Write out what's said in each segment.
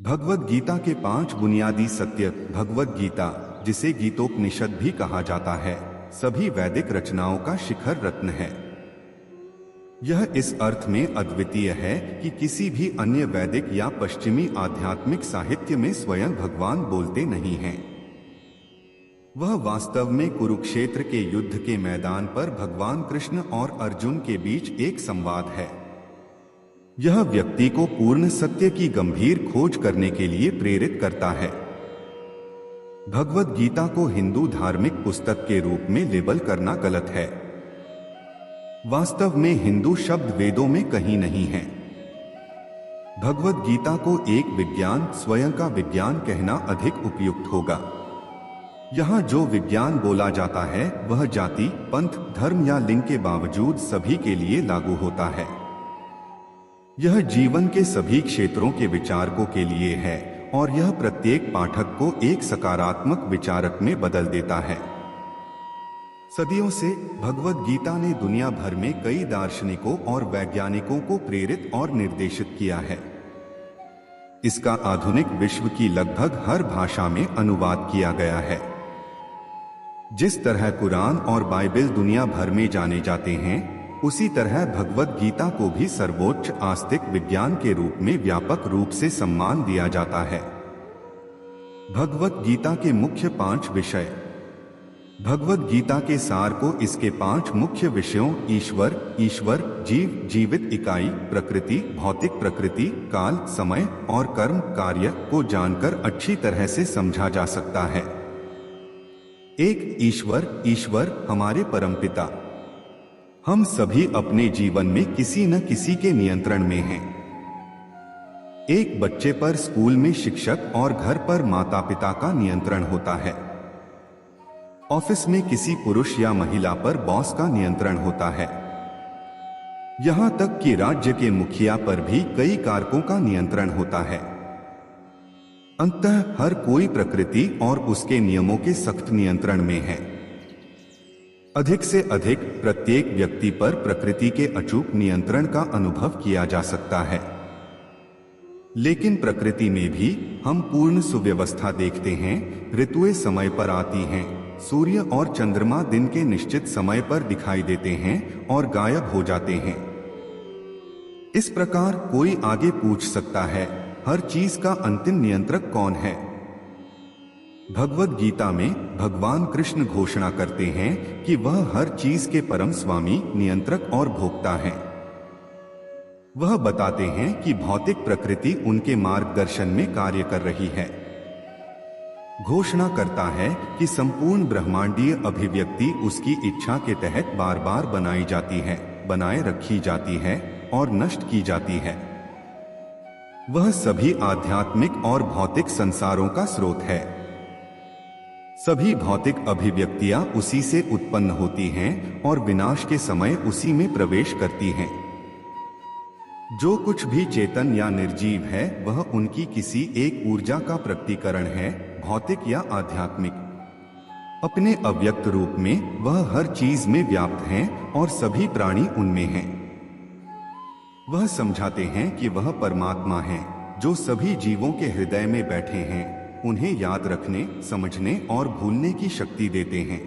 भगवद गीता के 5 बुनियादी सत्य। भगवद गीता, जिसे गीतोपनिषद भी कहा जाता है, सभी वैदिक रचनाओं का शिखर रत्न है। यह इस अर्थ में अद्वितीय है कि किसी भी अन्य वैदिक या पश्चिमी आध्यात्मिक साहित्य में स्वयं भगवान बोलते नहीं हैं। वह वास्तव में कुरुक्षेत्र के युद्ध के मैदान पर भगवान कृष्ण और अर्जुन के बीच एक संवाद है। यह व्यक्ति को पूर्ण सत्य की गंभीर खोज करने के लिए प्रेरित करता है। भगवद गीता को हिंदू धार्मिक पुस्तक के रूप में लेबल करना गलत है। वास्तव में हिंदू शब्द वेदों में कहीं नहीं है। भगवद गीता को एक विज्ञान, स्वयं का विज्ञान कहना अधिक उपयुक्त होगा। यहाँ जो विज्ञान बोला जाता है वह जाति, पंथ, धर्म या लिंग के बावजूद सभी के लिए लागू होता है। यह जीवन के सभी क्षेत्रों के विचारकों के लिए है और यह प्रत्येक पाठक को एक सकारात्मक विचारक में बदल देता है। सदियों से भगवद गीता ने दुनिया भर में कई दार्शनिकों और वैज्ञानिकों को प्रेरित और निर्देशित किया है। इसका आधुनिक विश्व की लगभग हर भाषा में अनुवाद किया गया है। जिस तरह कुरान और बाइबल दुनिया भर में जाने जाते हैं, उसी तरह भगवद गीता को भी सर्वोच्च आस्तिक विज्ञान के रूप में व्यापक रूप से सम्मान दिया जाता है। भगवद गीता के मुख्य 5 विषय। भगवद गीता के सार को इसके 5 मुख्य विषयों ईश्वर, जीव, जीवित इकाई, प्रकृति, भौतिक प्रकृति, काल, समय और कर्म कार्य को जानकर अच्छी तरह से समझा जा सकता है। 1. ईश्वर हमारे परमपिता। हम सभी अपने जीवन में किसी न किसी के नियंत्रण में हैं। एक बच्चे पर स्कूल में शिक्षक और घर पर माता पिता का नियंत्रण होता है। ऑफिस में किसी पुरुष या महिला पर बॉस का नियंत्रण होता है। यहां तक कि राज्य के मुखिया पर भी कई कारकों का नियंत्रण होता है। अंततः हर कोई प्रकृति और उसके नियमों के सख्त नियंत्रण में है। अधिक से अधिक प्रत्येक व्यक्ति पर प्रकृति के अचूक नियंत्रण का अनुभव किया जा सकता है। लेकिन प्रकृति में भी हम पूर्ण सुव्यवस्था देखते हैं। ऋतुएं समय पर आती हैं, सूर्य और चंद्रमा दिन के निश्चित समय पर दिखाई देते हैं और गायब हो जाते हैं। इस प्रकार कोई आगे पूछ सकता है, हर चीज का अंतिम नियंत्रक कौन है? भगवद गीता में भगवान कृष्ण घोषणा करते हैं कि वह हर चीज के परम स्वामी, नियंत्रक और भोक्ता हैं। वह बताते हैं कि भौतिक प्रकृति उनके मार्गदर्शन में कार्य कर रही है। घोषणा करता है कि संपूर्ण ब्रह्मांडीय अभिव्यक्ति उसकी इच्छा के तहत बार बार बनाई जाती है, बनाए रखी जाती है और नष्ट की जाती है। वह सभी आध्यात्मिक और भौतिक संसारों का स्रोत है। सभी भौतिक अभिव्यक्तियां उसी से उत्पन्न होती हैं और विनाश के समय उसी में प्रवेश करती हैं। जो कुछ भी चेतन या निर्जीव है वह उनकी किसी एक ऊर्जा का प्रकटीकरण है, भौतिक या आध्यात्मिक। अपने अव्यक्त रूप में वह हर चीज में व्याप्त हैं और सभी प्राणी उनमें हैं। वह समझाते हैं कि वह परमात्मा है जो सभी जीवों के हृदय में बैठे हैं, उन्हें याद रखने, समझने और भूलने की शक्ति देते हैं।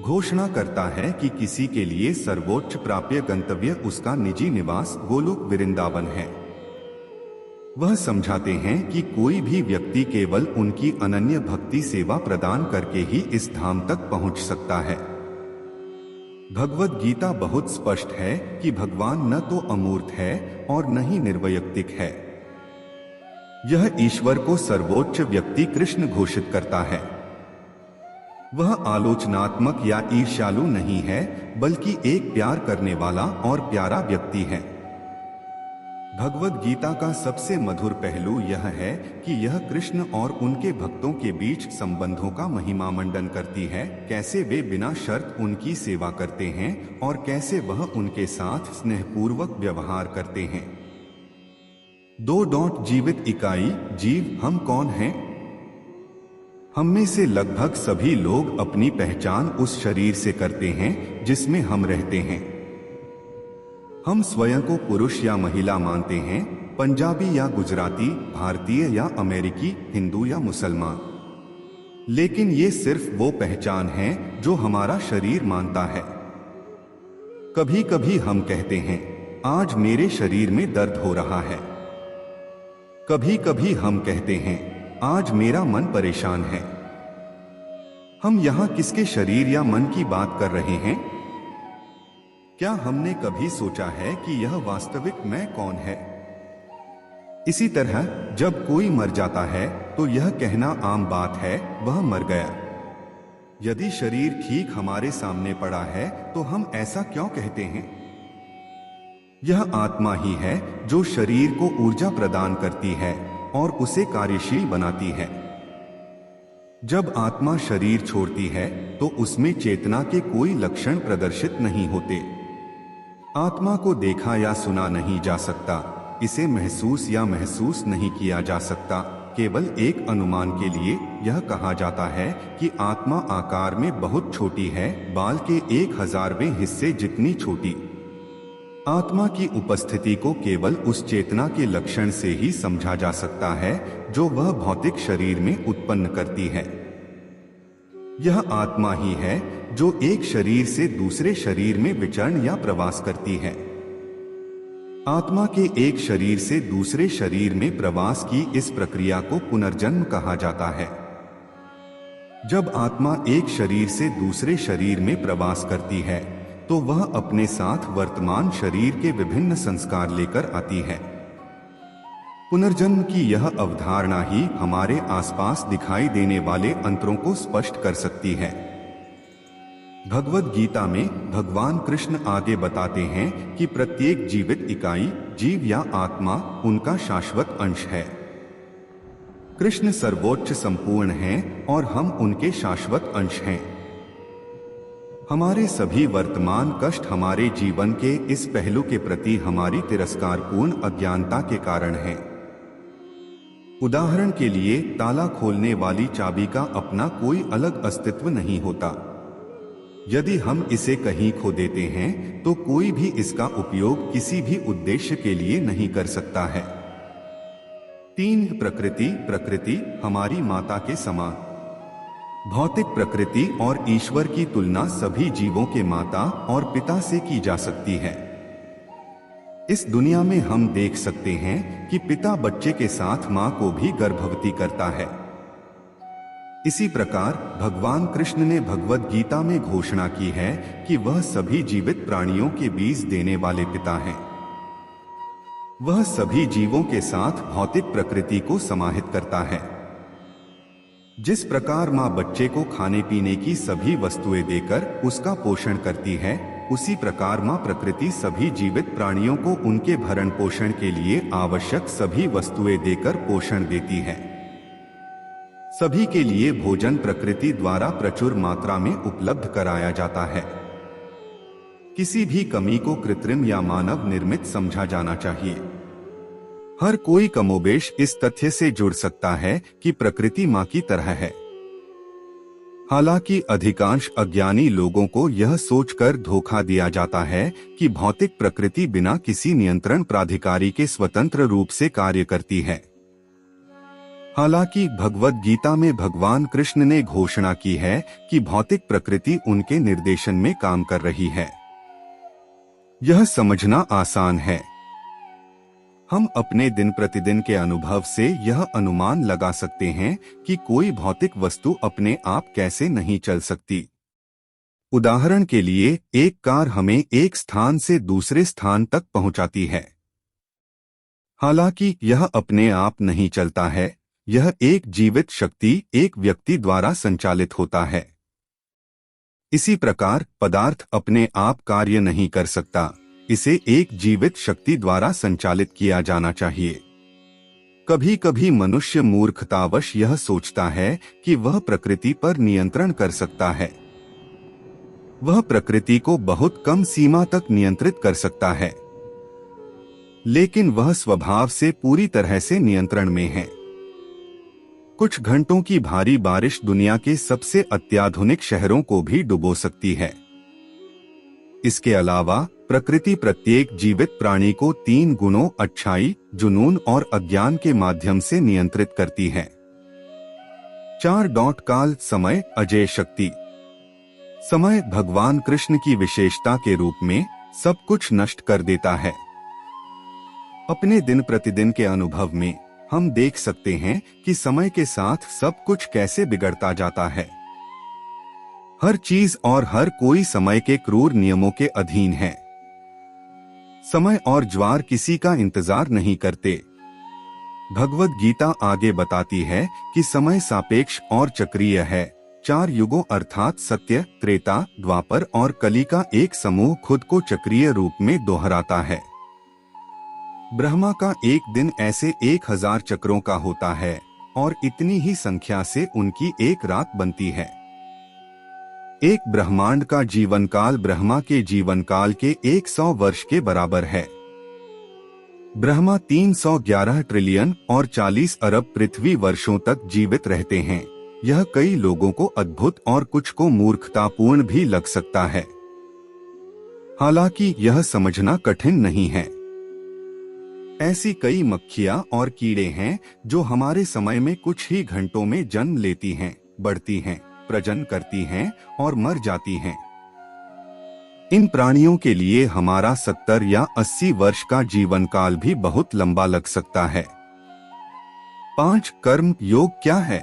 घोषणा करता है कि किसी के लिए सर्वोच्च प्राप्य गंतव्य उसका निजी निवास गोलोक वृंदावन है। वह समझाते हैं कि कोई भी व्यक्ति केवल उनकी अनन्य भक्ति सेवा प्रदान करके ही इस धाम तक पहुंच सकता है। भगवद गीता बहुत स्पष्ट है कि भगवान न तो अमूर्त है और न ही निर्वैयक्तिक है। यह ईश्वर को सर्वोच्च व्यक्ति कृष्ण घोषित करता है। वह आलोचनात्मक या ईर्ष्यालु नहीं है, बल्कि एक प्यार करने वाला और प्यारा व्यक्ति है। भगवद गीता का सबसे मधुर पहलू यह है कि यह कृष्ण और उनके भक्तों के बीच संबंधों का महिमा मंडन करती है। कैसे वे बिना शर्त उनकी सेवा करते हैं और कैसे वह उनके साथ स्नेहपूर्वक व्यवहार करते हैं। 2. जीवित इकाई, जीव हम कौन हैं? हम में से लगभग सभी लोग अपनी पहचान उस शरीर से करते हैं जिसमें हम रहते हैं। हम स्वयं को पुरुष या महिला मानते हैं, पंजाबी या गुजराती, भारतीय या अमेरिकी, हिंदू या मुसलमान। लेकिन ये सिर्फ वो पहचान है जो हमारा शरीर मानता है। कभी कभी हम कहते हैं, आज मेरे शरीर में दर्द हो रहा है। कभी कभी हम कहते हैं, आज मेरा मन परेशान है। हम यहाँ किसके शरीर या मन की बात कर रहे हैं? क्या हमने कभी सोचा है कि यह वास्तविक मैं कौन है? इसी तरह जब कोई मर जाता है तो यह कहना आम बात है, वह मर गया। यदि शरीर ठीक हमारे सामने पड़ा है तो हम ऐसा क्यों कहते हैं? यह आत्मा ही है जो शरीर को ऊर्जा प्रदान करती है और उसे कार्यशील बनाती है। जब आत्मा शरीर छोड़ती है तो उसमें चेतना के कोई लक्षण प्रदर्शित नहीं होते। आत्मा को देखा या सुना नहीं जा सकता, इसे महसूस या महसूस नहीं किया जा सकता। केवल एक अनुमान के लिए यह कहा जाता है कि आत्मा आकार में बहुत छोटी है, बाल के 1000वें हिस्से जितनी छोटी। आत्मा की उपस्थिति को केवल उस चेतना के लक्षण से ही समझा जा सकता है जो वह भौतिक शरीर में उत्पन्न करती है। यह आत्मा ही है जो एक शरीर से दूसरे शरीर में विचरण या प्रवास करती है। आत्मा के एक शरीर से दूसरे शरीर में प्रवास की इस प्रक्रिया को पुनर्जन्म कहा जाता है। जब आत्मा एक शरीर से दूसरे शरीर में प्रवास करती है तो वह अपने साथ वर्तमान शरीर के विभिन्न संस्कार लेकर आती है। पुनर्जन्म की यह अवधारणा ही हमारे आसपास दिखाई देने वाले अंतरों को स्पष्ट कर सकती है। भगवद गीता में भगवान कृष्ण आगे बताते हैं कि प्रत्येक जीवित इकाई, जीव या आत्मा उनका शाश्वत अंश है। कृष्ण सर्वोच्च संपूर्ण हैं और हम उनके शाश्वत अंश हैं। हमारे सभी वर्तमान कष्ट हमारे जीवन के इस पहलू के प्रति हमारी तिरस्कारपूर्ण अज्ञानता के कारण हैं। उदाहरण के लिए, ताला खोलने वाली चाबी का अपना कोई अलग अस्तित्व नहीं होता। यदि हम इसे कहीं खो देते हैं तो कोई भी इसका उपयोग किसी भी उद्देश्य के लिए नहीं कर सकता है। 3 प्रकृति हमारी माता के समान। भौतिक प्रकृति और ईश्वर की तुलना सभी जीवों के माता और पिता से की जा सकती है। इस दुनिया में हम देख सकते हैं कि पिता बच्चे के साथ मां को भी गर्भवती करता है। इसी प्रकार भगवान कृष्ण ने भगवद गीता में घोषणा की है कि वह सभी जीवित प्राणियों के बीज देने वाले पिता हैं। वह सभी जीवों के साथ भौतिक प्रकृति को समाहित करता है। जिस प्रकार मां बच्चे को खाने पीने की सभी वस्तुएं देकर उसका पोषण करती है, उसी प्रकार मां प्रकृति सभी जीवित प्राणियों को उनके भरण पोषण के लिए आवश्यक सभी वस्तुएं देकर पोषण देती है। सभी के लिए भोजन प्रकृति द्वारा प्रचुर मात्रा में उपलब्ध कराया जाता है। किसी भी कमी को कृत्रिम या मानव निर्मित समझा जाना चाहिए। हर कोई कमोबेश इस तथ्य से जुड़ सकता है कि प्रकृति मां की तरह है। हालांकि अधिकांश अज्ञानी लोगों को यह सोचकर धोखा दिया जाता है कि भौतिक प्रकृति बिना किसी नियंत्रण प्राधिकारी के स्वतंत्र रूप से कार्य करती है। हालांकि भगवद गीता में भगवान कृष्ण ने घोषणा की है कि भौतिक प्रकृति उनके निर्देशन में काम कर रही है। यह समझना आसान है। हम अपने दिन प्रतिदिन के अनुभव से यह अनुमान लगा सकते हैं कि कोई भौतिक वस्तु अपने आप कैसे नहीं चल सकती। उदाहरण के लिए, एक कार हमें एक स्थान से दूसरे स्थान तक पहुंचाती है। हालांकि यह अपने आप नहीं चलता है, यह एक जीवित शक्ति, एक व्यक्ति द्वारा संचालित होता है। इसी प्रकार पदार्थ अपने आप कार्य नहीं कर सकता, इसे एक जीवित शक्ति द्वारा संचालित किया जाना चाहिए। कभी कभी मनुष्य मूर्खतावश यह सोचता है कि वह प्रकृति पर नियंत्रण कर सकता है। वह प्रकृति को बहुत कम सीमा तक नियंत्रित कर सकता है, लेकिन वह स्वभाव से पूरी तरह से नियंत्रण में है। कुछ घंटों की भारी बारिश दुनिया के सबसे अत्याधुनिक शहरों को भी डुबो सकती है। इसके अलावा प्रकृति प्रत्येक जीवित प्राणी को 3 गुणों अच्छाई, जुनून और अज्ञान के माध्यम से नियंत्रित करती है। 4. काल, समय, अजेय शक्ति। समय भगवान कृष्ण की विशेषता के रूप में सब कुछ नष्ट कर देता है। अपने दिन प्रतिदिन के अनुभव में हम देख सकते हैं कि समय के साथ सब कुछ कैसे बिगड़ता जाता है। हर चीज और हर कोई समय के क्रूर नियमों के अधीन है। समय और ज्वार किसी का इंतजार नहीं करते। भगवद गीता आगे बताती है कि समय सापेक्ष और चक्रीय है। 4 युगों अर्थात सत्य, त्रेता, द्वापर और कली का एक समूह खुद को चक्रीय रूप में दोहराता है। ब्रह्मा का एक दिन ऐसे 1000 चक्रों का होता है और इतनी ही संख्या से उनकी एक रात बनती है। एक ब्रह्मांड का जीवन काल ब्रह्मा के जीवन काल के 100 वर्ष के बराबर है। ब्रह्मा 311 ट्रिलियन और 40 अरब पृथ्वी वर्षों तक जीवित रहते हैं। यह कई लोगों को अद्भुत और कुछ को मूर्खतापूर्ण भी लग सकता है। हालांकि यह समझना कठिन नहीं है। ऐसी कई मक्खियां और कीड़े हैं जो हमारे समय में कुछ ही घंटों में जन्म लेती हैं, बढ़ती हैं, प्रजनन करती हैं और मर जाती हैं। इन प्राणियों के लिए हमारा 70 या 80 वर्ष का जीवन काल भी बहुत लंबा लग सकता है। 5. कर्म योग क्या है?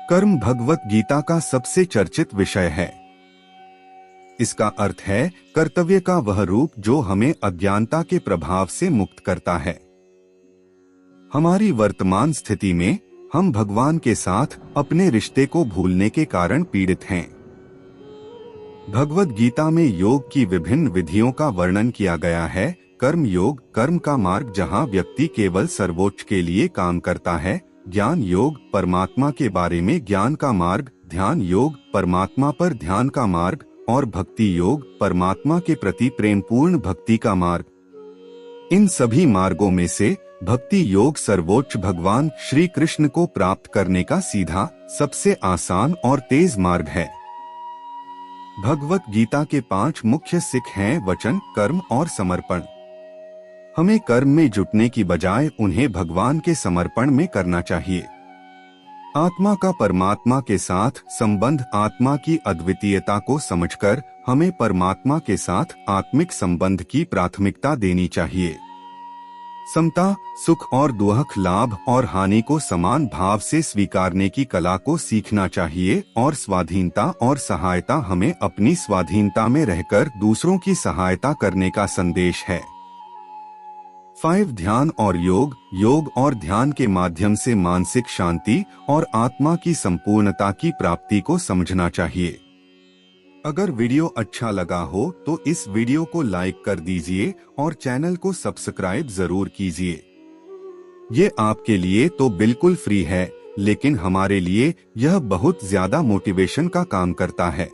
कर्म भगवत गीता का सबसे चर्चित विषय है। इसका अर्थ है कर्तव्य का वह रूप जो हमें अज्ञानता के प्रभाव से मुक्त करता है। हमारी वर्तमान स्थिति में हम भगवान के साथ अपने रिश्ते को भूलने के कारण पीड़ित हैं। भगवद गीता में योग की विभिन्न विधियों का वर्णन किया गया है। कर्म योग, कर्म का मार्ग जहां व्यक्ति केवल सर्वोच्च के लिए काम करता है। ज्ञान योग, परमात्मा के बारे में ज्ञान का मार्ग। ध्यान योग, परमात्मा पर ध्यान का मार्ग। और भक्ति योग, परमात्मा के प्रति प्रेमपूर्ण भक्ति का मार्ग। इन सभी मार्गों में से भक्ति योग सर्वोच्च भगवान श्री कृष्ण को प्राप्त करने का सीधा, सबसे आसान और तेज मार्ग है। भगवत गीता के 5 मुख्य सिख हैं वचन, कर्म और समर्पण। हमें कर्म में जुटने की बजाय उन्हें भगवान के समर्पण में करना चाहिए। आत्मा का परमात्मा के साथ संबंध, आत्मा की अद्वितीयता को समझकर हमें परमात्मा के साथ आत्मिक संबंध की प्राथमिकता देनी चाहिए। समता, सुख और दुख, लाभ और हानि को समान भाव से स्वीकारने की कला को सीखना चाहिए और स्वाधीनता और सहायता हमें अपनी स्वाधीनता में रहकर दूसरों की सहायता करने का संदेश है। 5. ध्यान और योग, योग और ध्यान के माध्यम से मानसिक शांति और आत्मा की संपूर्णता की प्राप्ति को समझना चाहिए। अगर वीडियो अच्छा लगा हो तो इस वीडियो को लाइक कर दीजिए और चैनल को सब्सक्राइब जरूर कीजिए। ये आपके लिए तो बिल्कुल फ्री है, लेकिन हमारे लिए यह बहुत ज्यादा मोटिवेशन का काम करता है।